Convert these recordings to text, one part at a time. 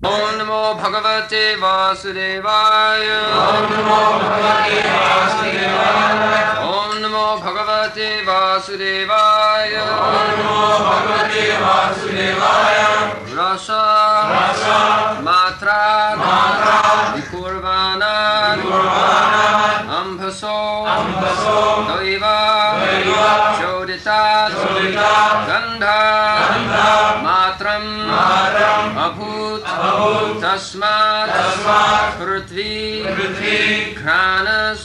Om Namo Bhagavate Vasudevaya. Om Namo Bhagavate Vasudevaya. Om Namo Bhagavate Vasudevaya. Om Namo Bhagavate Vasudevaya. Rasa Matra Vikurvana Ambhaso Daiva Choditat Gandha Matram Abhut Tasmat Prithvi Ghanas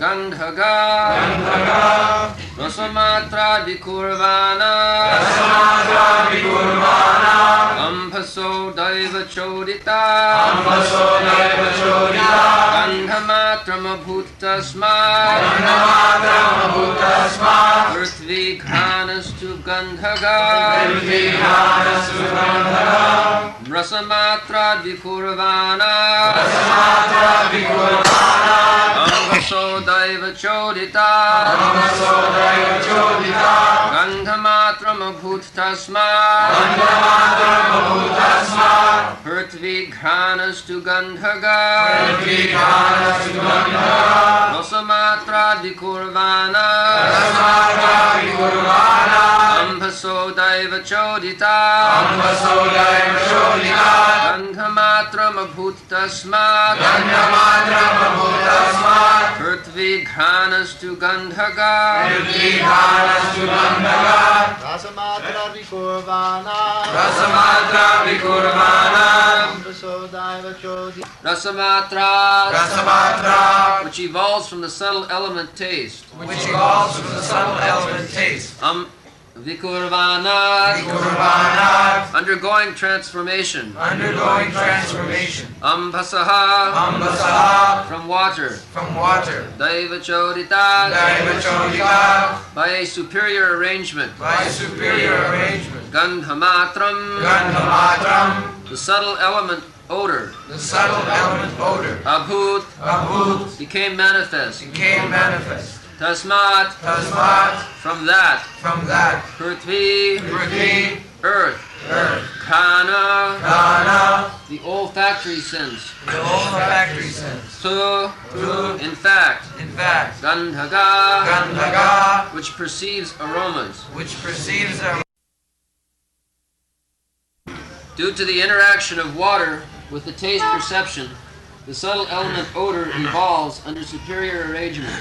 Gandhaga Rasamatra Vikurvana Ambhaso Daiva Chodita Gandhamatram Abhutasmat Prithvi Ghanastu Gandhaga Rasamatra Vikurvana Ambhaso Daiva Chodita Gandhamatram Abhutasmat Prithvi Ghanastu Gandhaga Rasamatra Vikurvana Ambhaso Daiva Chodita Gandhamatram Abhutasmat Prithvi Ghanastu Gandhaga Rasamatra Vikurvana Ambhaso Daiva Chodita Rasamatra, which evolves from the subtle element taste. Vikurvana, undergoing transformation. Ambhasaha, from water. Daiva Chodita, by a superior arrangement. Gandhamatram, the subtle element odor. Abhut, became manifest. Tasmat, from that. Prithvi, earth. Khana, the olfactory sense. Tu, in fact. Gandhaga, which perceives aromas. Due to the interaction of water with the taste perception, the subtle element odor evolves under superior arrangement.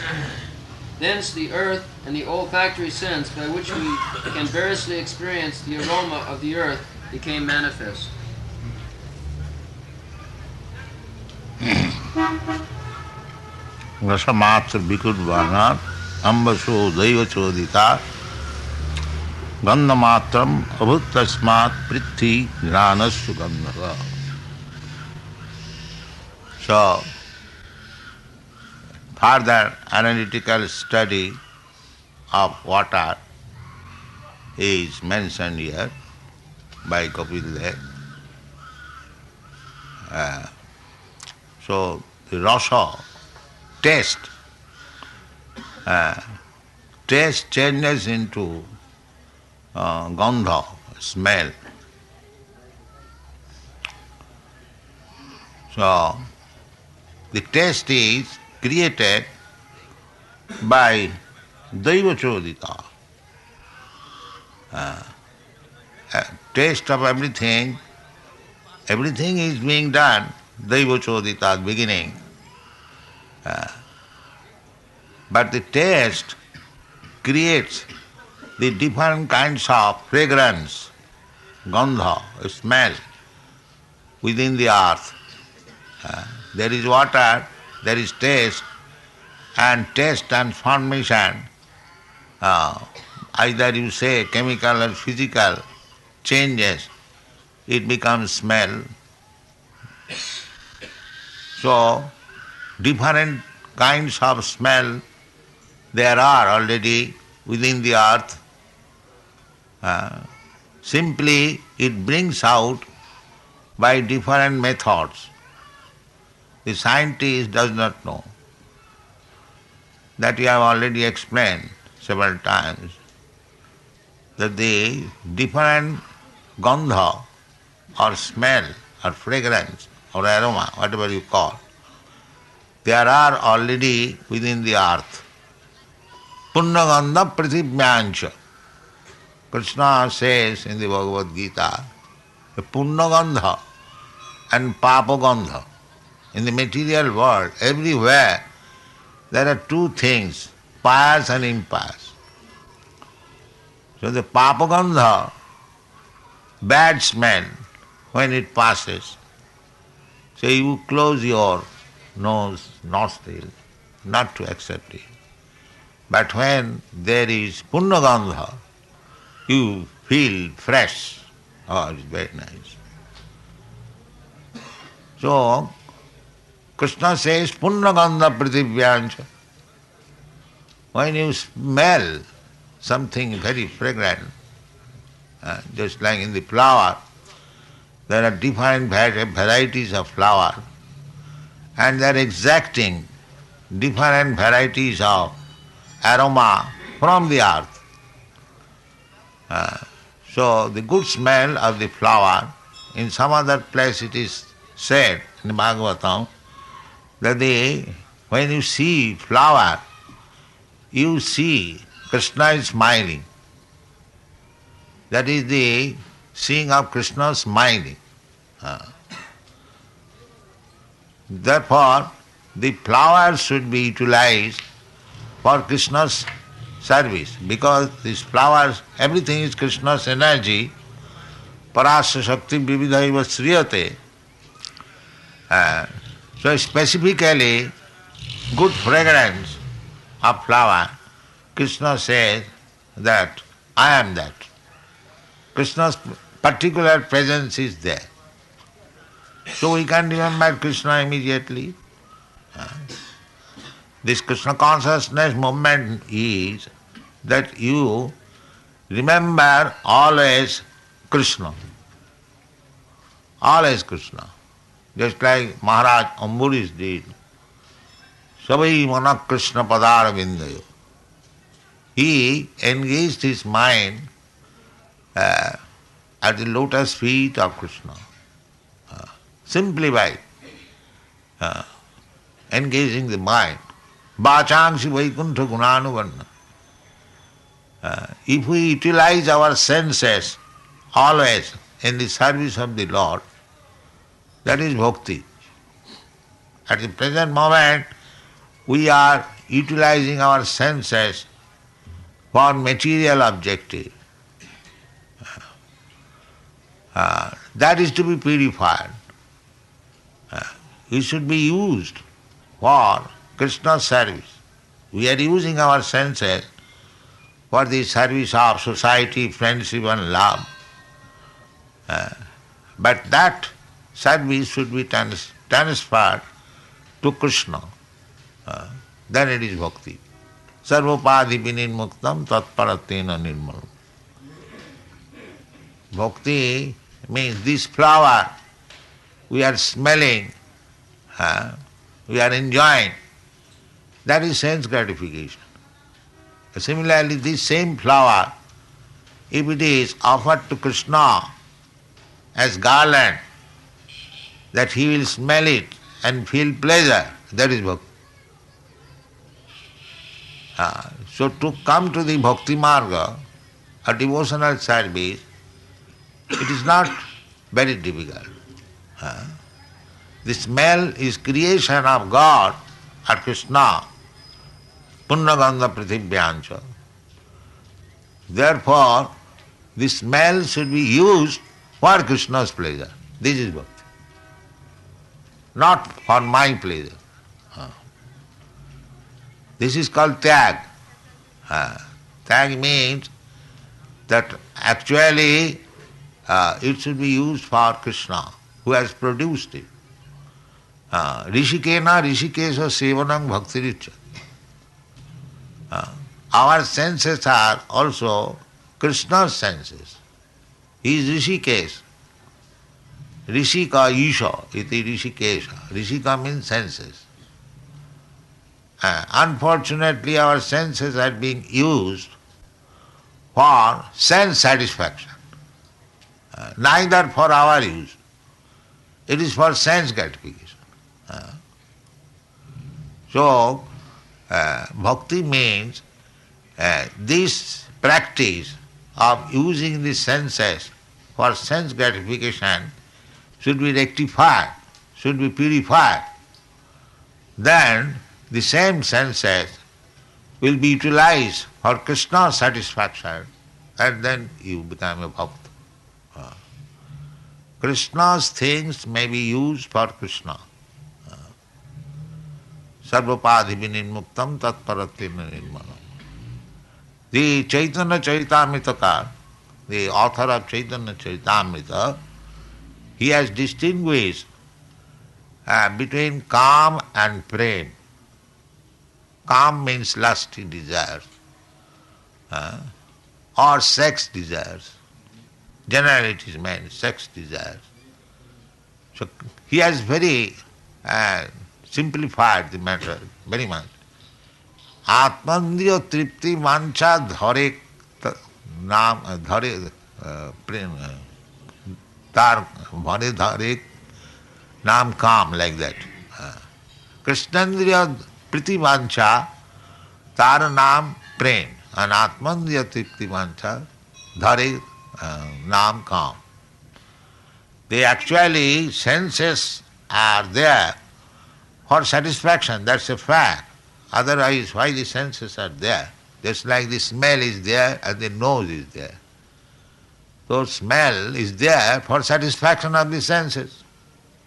Thence the earth and the olfactory sense by which we can variously experience the aroma of the earth became manifest. Rasamatra Vikurvana Ambhaso Daiva Chodita Gandhamatram Abhutasmat Prithvi Ghanastu Gandhaga. So, further analytical study of water is mentioned here by Kapil Dev. So, the rasa, taste changes into gandha, smell. So, the taste is created by Daiva Chodita. Taste of everything is being done, Daiva Chodita at beginning. But the taste creates the different kinds of fragrance, gandha, smell within the earth. There is water, there is taste, and taste transformation, either you say chemical or physical, changes, it becomes smell. So, different kinds of smell there are already within the earth. Simply it brings out by different methods. The scientist does not know. That we have already explained several times, that the different gandha or smell or fragrance or aroma, whatever you call, there are already within the earth. Punnagandha prithibhyancha. Krishna says in the Bhagavad Gita, Punnagandha and Papagandha. In the material world, everywhere, there are two things, pious and impious. So the Papagandha, bad smell, when it passes, so you close your nose, nostril, not to accept it. But when there is Punnagandha, you feel fresh. Oh, it's very nice. So, Krishna says, Punnagandha prithibhyancha. When you smell something very fragrant, just like in the flower, there are different varieties of flower, and they are exacting different varieties of aroma from the earth. So the good smell of the flower, in some other place it is said in Bhagavatam, that when you see flower, you see Krishna is smiling. That is the seeing of Krishna smiling. Therefore, the flowers should be utilized for Krishna's service, because these flowers, everything is Krishna's energy. Parasya Shakti Vividhaiva Sriyate. So specifically, good fragrance of flower, Krishna says that I am that. Krishna's particular presence is there. So we can remember Krishna immediately. This Krishna consciousness movement is that you remember always Krishna. Always Krishna. Just like Maharaj Ambarish did. Savai mana Krishna padara vindayo. He engaged his mind at the lotus feet of Krishna. Simply by engaging the mind. Vachangsi vaikuntha gunanuvarna. If we utilize our senses always in the service of the Lord, that is bhakti. At the present moment, we are utilizing our senses for material objective. That is to be purified. It should be used for Krishna's service. We are using our senses for the service of society, friendship and love. But that service should be transferred to Krishna. Then it is bhakti. Sarvopadi vinirmuktam tatparatena nirmalam. Bhakti means this flower we are smelling, we are enjoying. That is sense gratification. Similarly, this same flower, if it is offered to Krishna as garland, that he will smell it and feel pleasure, that is bhakti. So to come to the bhakti marga, a devotional service, it is not very difficult. The smell is creation of God or Krishna, Punnagandha prithibhyancha. Therefore, the smell should be used for Krishna's pleasure. This is bhakti. Not for my pleasure. This is called tyag. Tyag means that actually it should be used for Krishna, who has produced it. Rishikena rishikesha sevanam bhaktiricha. Our senses are also Krishna's senses. He is Rishikesh. Rishika Isha iti Rishikesha. Rishika means senses. Unfortunately, our senses are being used for sense satisfaction. neither for our use. It is for sense gratification. So, bhakti means this practice of using the senses for sense gratification should be rectified, should be purified. Then the same senses will be utilized for Krishna's satisfaction, and then you become a bhakta. Krishna's things may be used for Krishna. Sarvapadhi vinimuktam tatparatina nirmanam. The Chaitanya Charitamrita, the author of Chaitanya Charitamrita, he has distinguished between Kam and Prem. Kam means lusty desires or sex desires. Generally it is meant sex desires. So he has very simplified the matter very much. Atmandriya tripti mancha dhare naam dhare tar bhare dhare naam kam, like that. Krishnandriya priti mancha tar naam prem, and Atmandriya tripti mancha dhare naam kam. They actually, senses are there for satisfaction, that's a fact. Otherwise, why the senses are there? Just like the smell is there and the nose is there. So smell is there for satisfaction of the senses.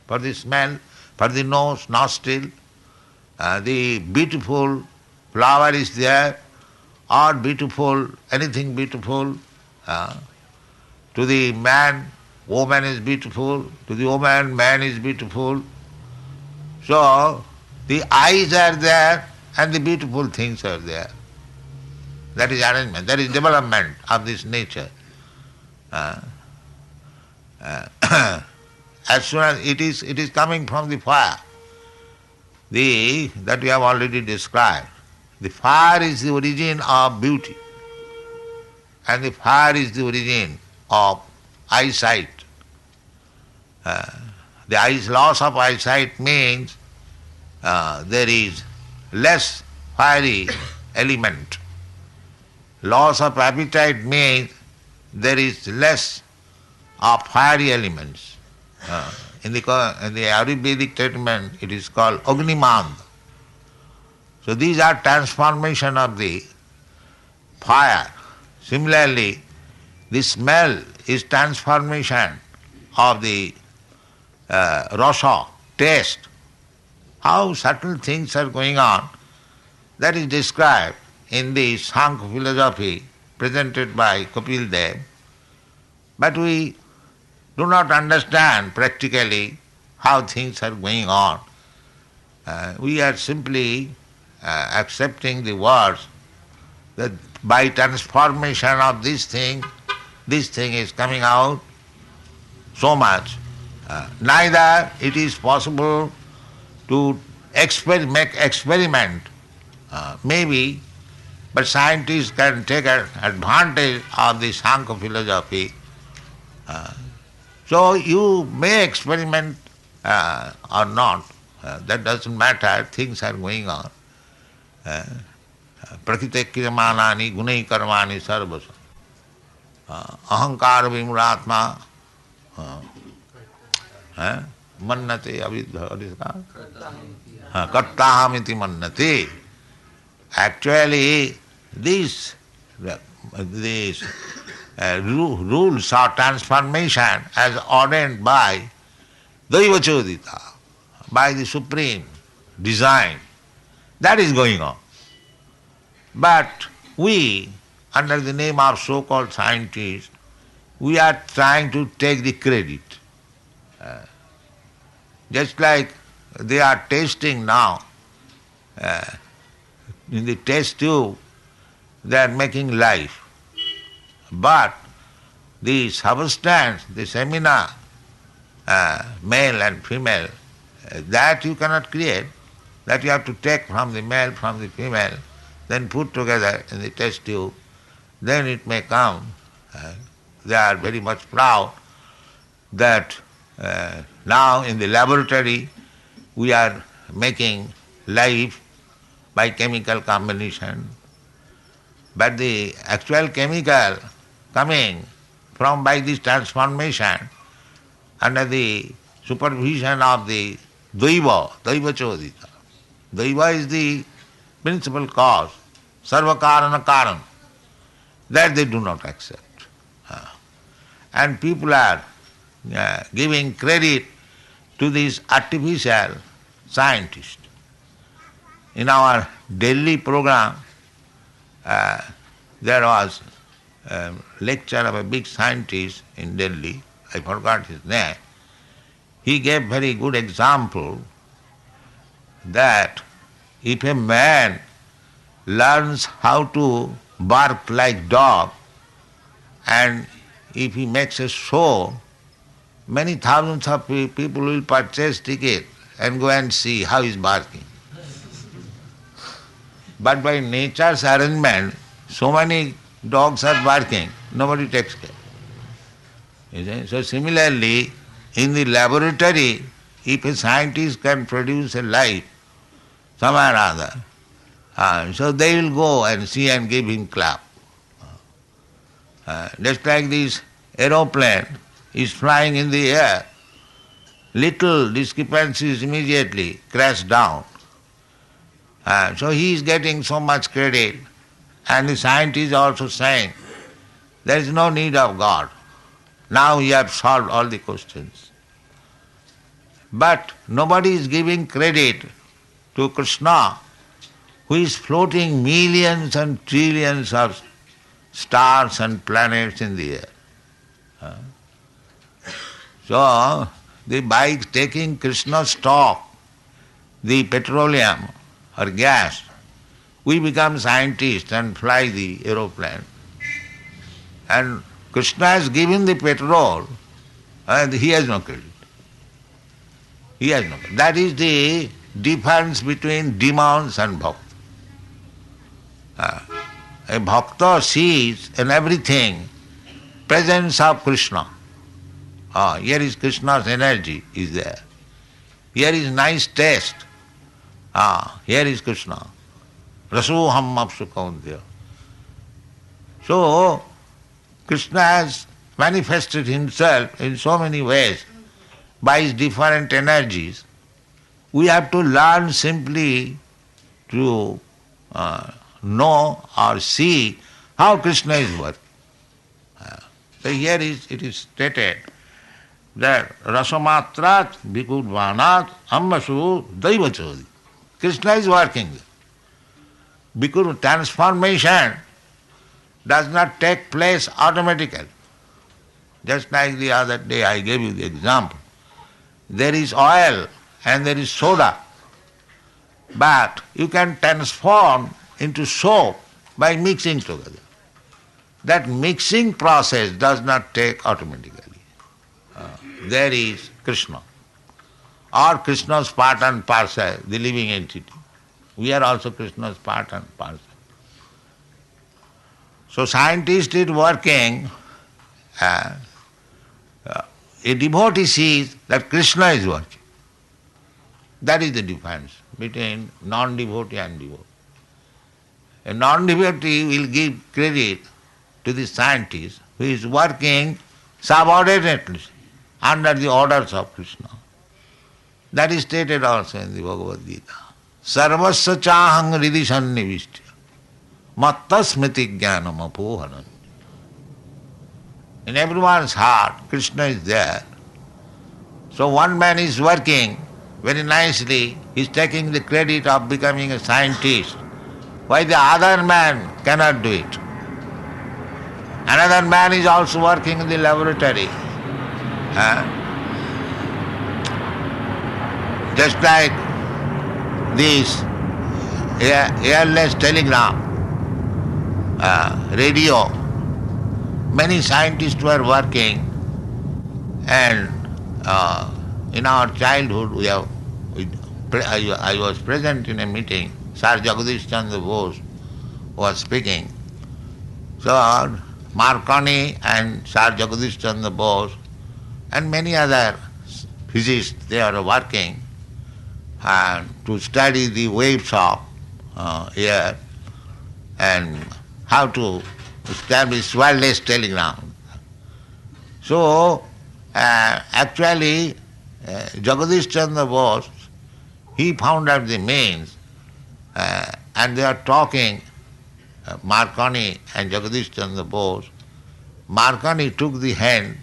For the smell, for the nose, nostril, the beautiful flower is there, or beautiful, anything beautiful. To the man, woman is beautiful. To the woman, man is beautiful. So, the eyes are there and the beautiful things are there. That is arrangement, that is development of this nature. As soon as it is coming from the fire, that we have already described. The fire is the origin of beauty, and the fire is the origin of eyesight. The loss of eyesight means there is less fiery element. Loss of appetite means there is less of fiery elements. In the Ayurvedic treatment it is called Agnimand. So these are transformation of the fire. Similarly, the smell is transformation of the rasa, taste. How subtle things are going on, that is described in the Sankhya philosophy presented by Kapil Dev. But we do not understand practically how things are going on. We are simply accepting the words that by transformation of this thing is coming out so much. Neither it is possible to make experiment, maybe, but scientists can take advantage of the Sankhya philosophy. So you may experiment or not, that doesn't matter, things are going on. Prakrite kriyamanani gunai karmani sarvasa. Ahankara vimuratma mannate avidha kartahamiti mannate. Actually, these rules of transformation as ordained by Daiva Chodita, by the Supreme Design, that is going on. But we, under the name of so-called scientists, we are trying to take the credit. Just like they are tasting now, in the test tube, they are making life. But the substance, the semina, male and female, that you cannot create. That you have to take from the male, from the female, then put together in the test tube. Then it may come. They are very much proud that now in the laboratory we are making life by chemical combination, but the actual chemical coming from by this transformation under the supervision of the Daiva Chodita. Daiva is the principal cause, Sarva Karana Karan. That they do not accept. And people are giving credit to these artificial scientists. In our Delhi program, there was a lecture of a big scientist in Delhi, I forgot his name. He gave very good example that if a man learns how to bark like dog, and if he makes a show, many thousands of people will purchase ticket and go and see how he is barking. But by nature's arrangement, so many dogs are barking, nobody takes care. You see? So similarly, in the laboratory, if a scientist can produce a life, somewhere or other, so they will go and see and give him clap. Just like this aeroplane is flying in the air, little discrepancies immediately crash down. So he is getting so much credit, and the scientist is also saying, there is no need of God. Now he has solved all the questions. But nobody is giving credit to Krishna, who is floating millions and trillions of stars and planets in the air. So, by taking Krishna's stock, the petroleum or gas, we become scientists and fly the aeroplane. And Krishna has given the petrol, and he has no credit. He has no credit. That is the difference between demons and bhakta. A bhakta sees in everything presence of Krishna. Here is Krishna's energy is there. Here is nice taste. Here is Krishna. Rasoham apsu kauntya. So, Krishna has manifested himself in so many ways by his different energies. We have to learn simply to know or see how Krishna is working. So here it is stated that Rasamatrat Bhikurvanat Ammasu Daivachodi. Krishna is working. Bhikur transformation does not take place automatically. Just like the other day I gave you the example. There is oil and there is soda, but you can transform into soap by mixing together. That mixing process does not take automatically. There is Krishna, or Krishna's part and parcel, the living entity. We are also Krishna's part and parcel. So scientist is working, a devotee sees that Krishna is working. That is the difference between non-devotee and devotee. A non-devotee will give credit to the scientist who is working subordinately under the orders of Krishna. That is stated also in the Bhagavad Gita. Sarvasya chahang ridhi sannivishya matta smriti jnanam apohanam. In everyone's heart, Krishna is there. So one man is working very nicely, he is taking the credit of becoming a scientist. Why the other man cannot do it? Another man is also working in the laboratory. Just like this airless telegram, radio, many scientists were working, and in our childhood I was present in a meeting. Sir Jagadish Chandra Bose was speaking. So Marconi and Sir Jagadish Chandra Bose and many other physicists, they are working to study the waves of air and how to establish wireless telegram. So, actually, Jagadish Chandra Bose, he found out the means, and they are talking, Marconi and Jagadish Chandra Bose. Marconi took the hand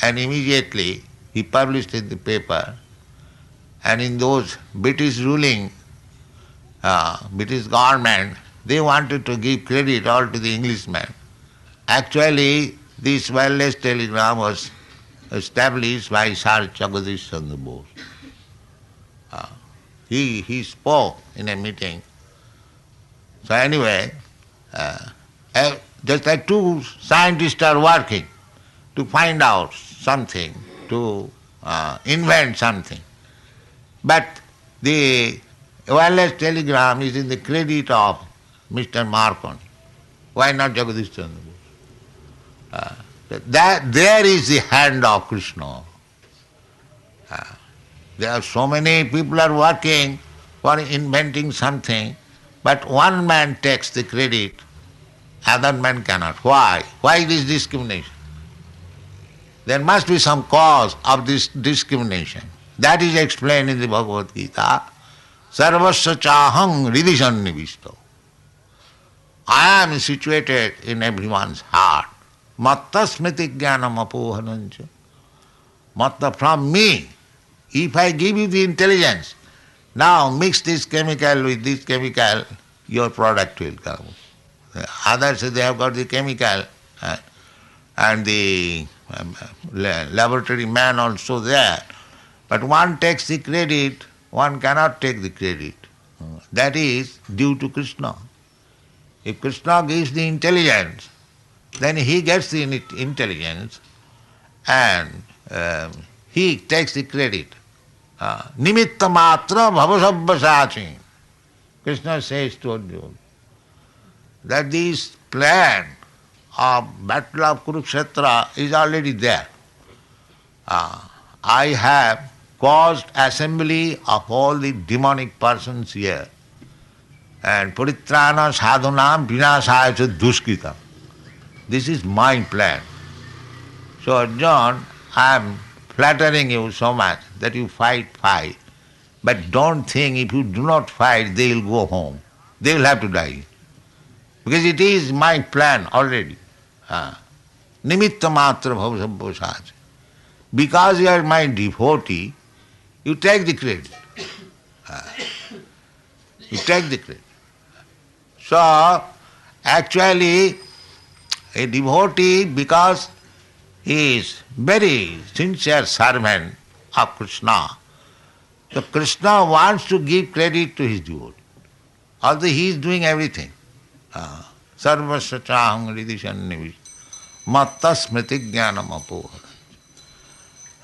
and immediately he published in the paper, and in those British ruling, British government, they wanted to give credit all to the Englishman. Actually, this wireless telegram was established by Sir Jagadish Chandra Bose. He spoke in a meeting. So anyway, just like two scientists are working to find out something, to invent something. But the wireless telegram is in the credit of Mr. Marconi. Why not Jagadish Chandra Bose? There is the hand of Krishna. There are so many people are working for inventing something, but one man takes the credit, other man cannot. Why? Why this discrimination? There must be some cause of this discrimination. That is explained in the Bhagavad Gita. Sarvasya chahang hridhi sannivishto. I am situated in everyone's heart. Matta smriti jnanam apohanancha. Matta, from me. If I give you the intelligence, now mix this chemical with this chemical, your product will come. Others, they have got the chemical and the laboratory man also there. But one takes the credit, one cannot take the credit. That is due to Krishna. If Krishna gives the intelligence, then he gets the intelligence and he takes the credit. Nimitta matra bhavasabhasachi. Krishna says to Arjuna that this plan of battle of Kurukshetra is already there. I have caused assembly of all the demonic persons here. And paritrana sadhunam vinasaya cha duskritam. This is my plan. So Arjuna, I am flattering you so much that you fight. But don't think if you do not fight, they will go home. They will have to die. Because it is my plan already. Nimitta matra bhavasabhasach. Because you are my devotee, you take the credit. You take the credit. So, actually, a devotee, because he is very sincere servant of Krishna, so Krishna wants to give credit to his devotee. Although he is doing everything. Sarvasya chahang hridhi sannivishto. Matta smriti jnanam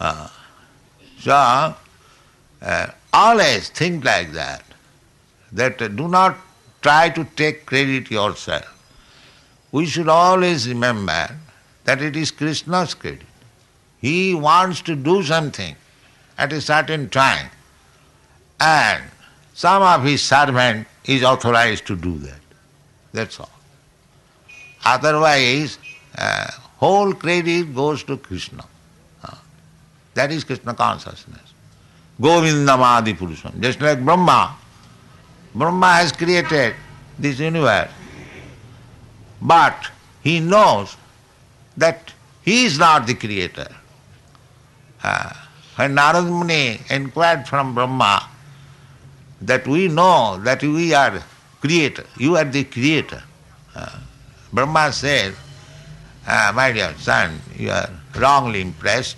apohanancha. So, always think like that do not try to take credit yourself. We should always remember that it is Krishna's credit. He wants to do something at a certain time, and some of his servant is authorized to do that. That's all. Otherwise, whole credit goes to Krishna. That is Krishna consciousness. Govindam Adi Purusham. Just like Brahma. Brahma has created this universe. But he knows that he is not the creator. When Narad Muni inquired from Brahma that we know that we are creator, you are the creator. Brahma said, my dear son, you are wrongly impressed.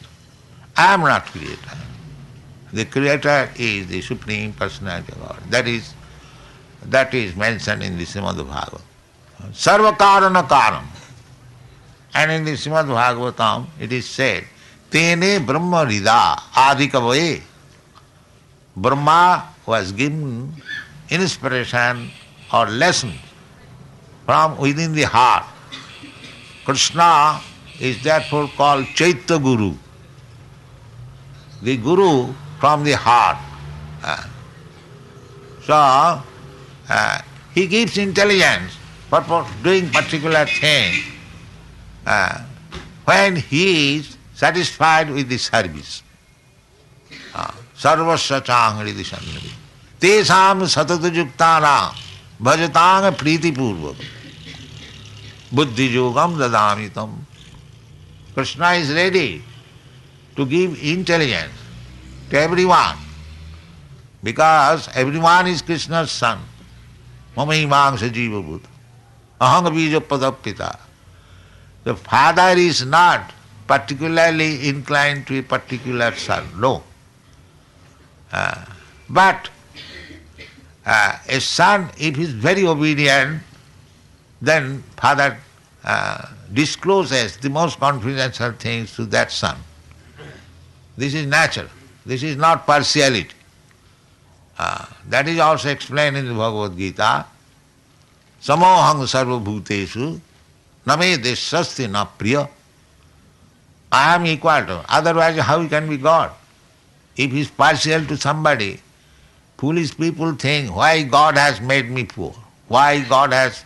I am not creator. The creator is the Supreme Personality of God. That is mentioned in the Srimad Bhagavatam. Sarva karana karam. And in the Srimad Bhagavatam it is said, Tene Brahma Rida Adikavaye. Brahma was given inspiration or lesson from within the heart. Krishna is therefore called Chaitya Guru. the Guru from the heart. So, he gives intelligence for doing particular thing when he is satisfied with the service. Sarvasya changri sannati. Tesam satatujuktanam bhajatang priti purvak. Buddhi yogam dadamitam. Krishna is ready to give intelligence to everyone because everyone is Krishna's son. Mamaimangsha jiva bhuta. Ahanga bija padapita. The father is not particularly inclined to a particular son, no. But a son, if he is very obedient, then father discloses the most confidential things to that son. This is natural. This is not partiality. That is also explained in the Bhagavad Gita. Samohang sarva bhuteshu name deshasti na priya. I am equal to. Otherwise, how he can be God? If he is partial to somebody, foolish people think, why God has made me poor? Why God has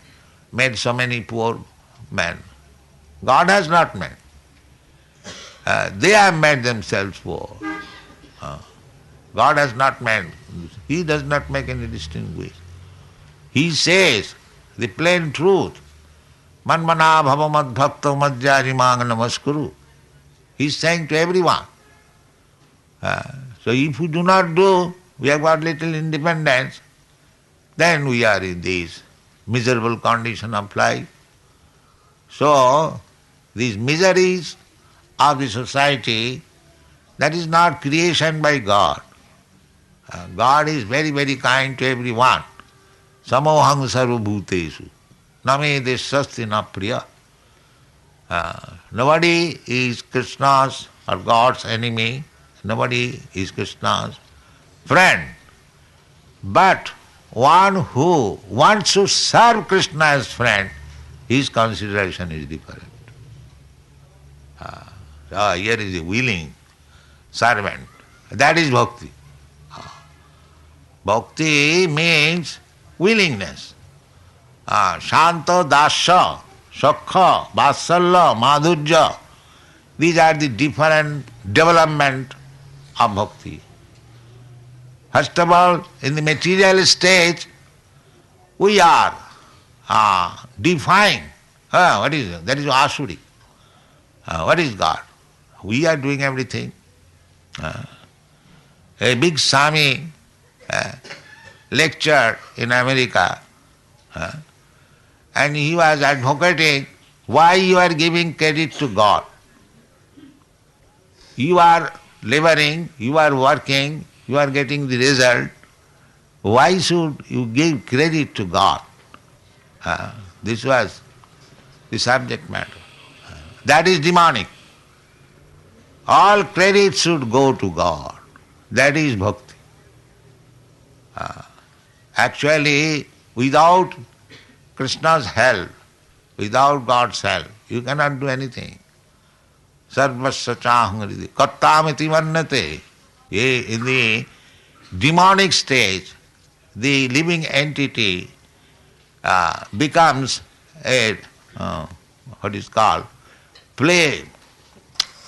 made so many poor men? God has not made. They have made themselves poor. God has not made. He does not make any distinguish. He says the plain truth. Manmana bhava mad bhakta madhyajimang namaskuru. He is saying to everyone. So if we do not do, we have got little independence, then we are in this miserable condition of life. So these miseries of the society, that is not creation by God. God is very, very kind to everyone. Samohang sarva bhuteshu name deshasti na priya. Nobody is Krishna's or God's enemy. Nobody is Krishna's friend. But one who wants to serve Krishna as friend, his consideration is different. Here is a willing servant. That is bhakti. Bhakti means willingness. Shanta, dasya, sakha, vatsalya, madhurya. These are the different development of bhakti. First of all, in the material stage, we are defying. What is it? That is asuri. What is God? We are doing everything. A big Swami lectured in America, and he was advocating why you are giving credit to God. You are laboring, you are working, you are getting the result. Why should you give credit to God? This was the subject matter. That is demonic. All credit should go to God. That is bhakti. Actually, without Krishna's help, without God's help, you cannot do anything. Sarvasya chahangri kattamiti varnate. In the demonic stage, the living entity becomes a, what is called, play,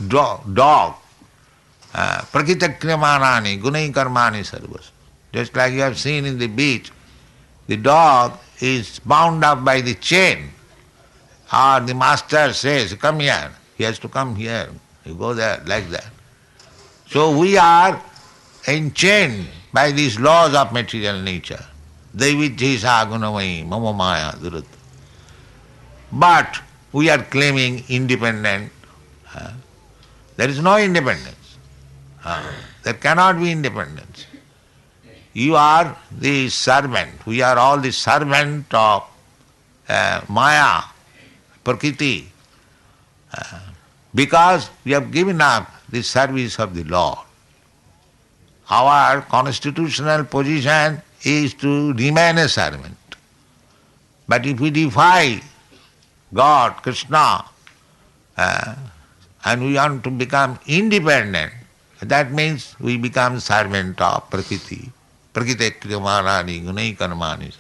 dog, prakritakriyamanani, gunai karmani sarvas. Just like you have seen in the beach, the dog is bound up by the chain. Or the master says, come here. He has to come here. You go there, like that. So we are enchained by these laws of material nature. Deviddhisa gunamai mama maya durat. But we are claiming independent. There is no independence. There cannot be independence. You are the servant. We are all the servant of Maya, Prakriti, because we have given up the service of the Lord. Our constitutional position is to remain a servant. But if we defy God, Krishna, and we want to become independent, That means we become servant of Prakriti. Prakriti kriyamanani gunai karmani.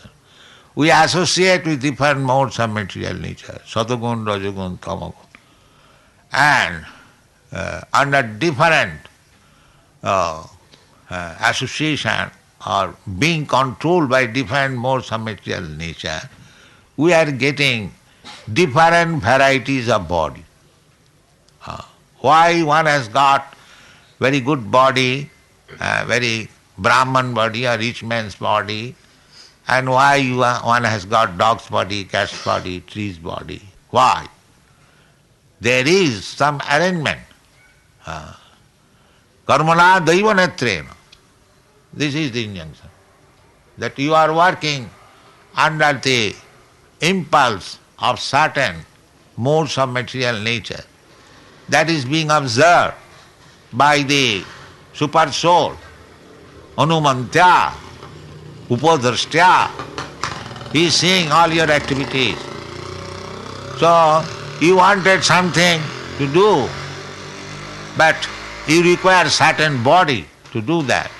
We associate with different modes of material nature, Satagun, Rajagun, Tamagun. And under different association or being controlled by different modes of material nature, we are getting different varieties of body. Why one has got very good body, very Brahman body, a rich man's body, and why one has got dog's body, cat's body, tree's body? Why? There is some arrangement. Karmana daiva netrena. This is the injunction. That you are working under the impulse of certain modes of material nature. That is being observed by the super soul, Anumantya, Upadrashtya. He is seeing all your activities. So, you wanted something to do, but you require certain body to do that.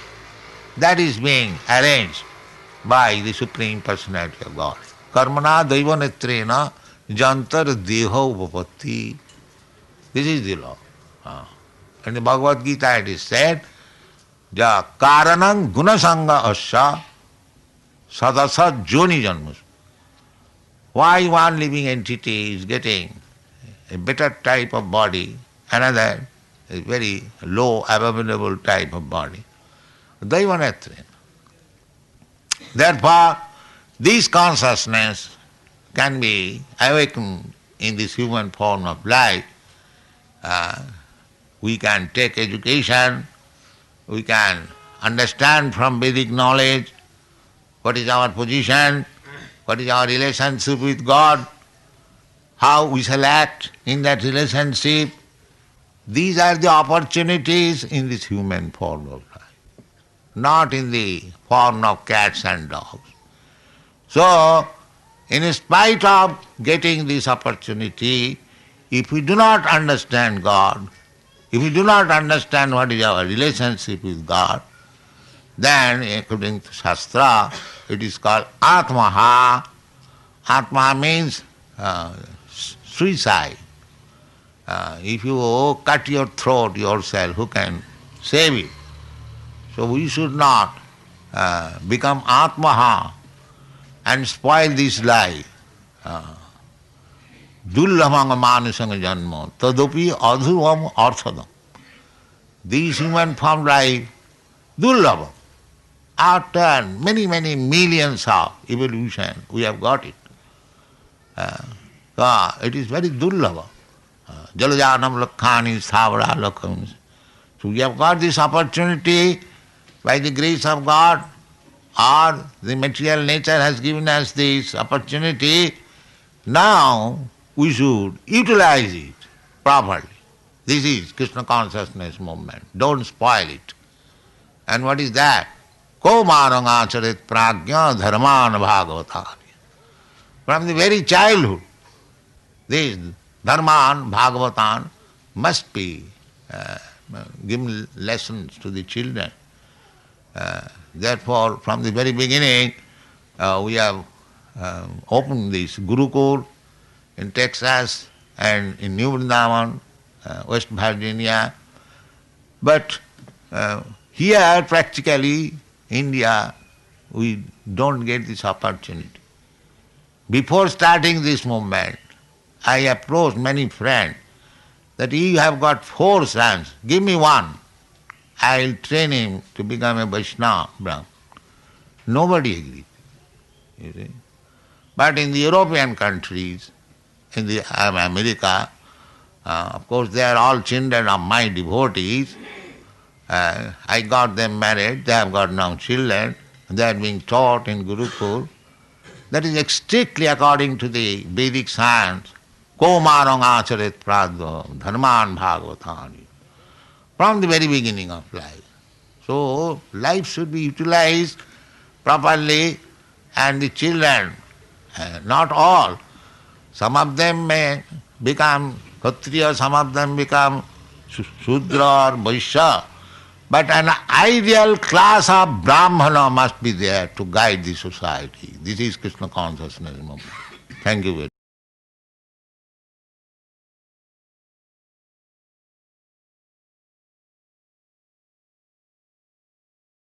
That is being arranged by the Supreme Personality of God. Karmana daiva netrena jantar deho upapatti. This is the law. In the Bhagavad Gita it is said, ja karanam gunasanga asya sadasat joni janmus. Why one living entity is getting a better type of body, another a very low, abominable type of body? Daiva netrena. Therefore, this consciousness can be awakened in this human form of life. We can take education, we can understand from Vedic knowledge what is our position, what is our relationship with God, how we shall act in that relationship. These are the opportunities in this human form of life, not in the form of cats and dogs. So, in spite of getting this opportunity, if we do not understand God, if we do not understand what is our relationship with God, then according to Shastra, it is called Atmaha. Atmaha means suicide. If you cut your throat yourself, who can save it? So we should not become Atmaha and spoil this life. Dullabhanga manusanga janma tadopi adhuvam arthadam. This human form life, dullabha. After many, many millions of evolution, we have got it. It is very dullabha. Jalajanam lakhani thavara lakhani. So we have got this opportunity by the grace of God, or the material nature has given us this opportunity. Now we should utilize it properly. This is Krishna consciousness movement. Don't spoil it. And what is that? Komarang acharit prajna dharman bhagavatani. From the very childhood, this dharman bhagavatan must be given lessons to the children. Therefore, from the very beginning, we have opened this Gurukul in Texas and in New Vrindavan, West Virginia. But here, practically, India, we don't get this opportunity. Before starting this movement, I approached many friends that you have got 4 sons, give me one. I will train him to become a Vaishnava Brahmin. Nobody agreed. You see. But in the European countries, in the America, of course they are all children of my devotees. I got them married, they have got now children, they are being taught in Gurukul. That is strictly according to the Vedic science. Komarang acharit pradva dharman bhagavatani. From the very beginning of life. So, life should be utilized properly, and the children, not all, some of them may become Kshatriya, some of them become Shudra or Vaishya, But an ideal class of Brahmana must be there to guide the society. This is Krishna consciousness movement. Thank you very much.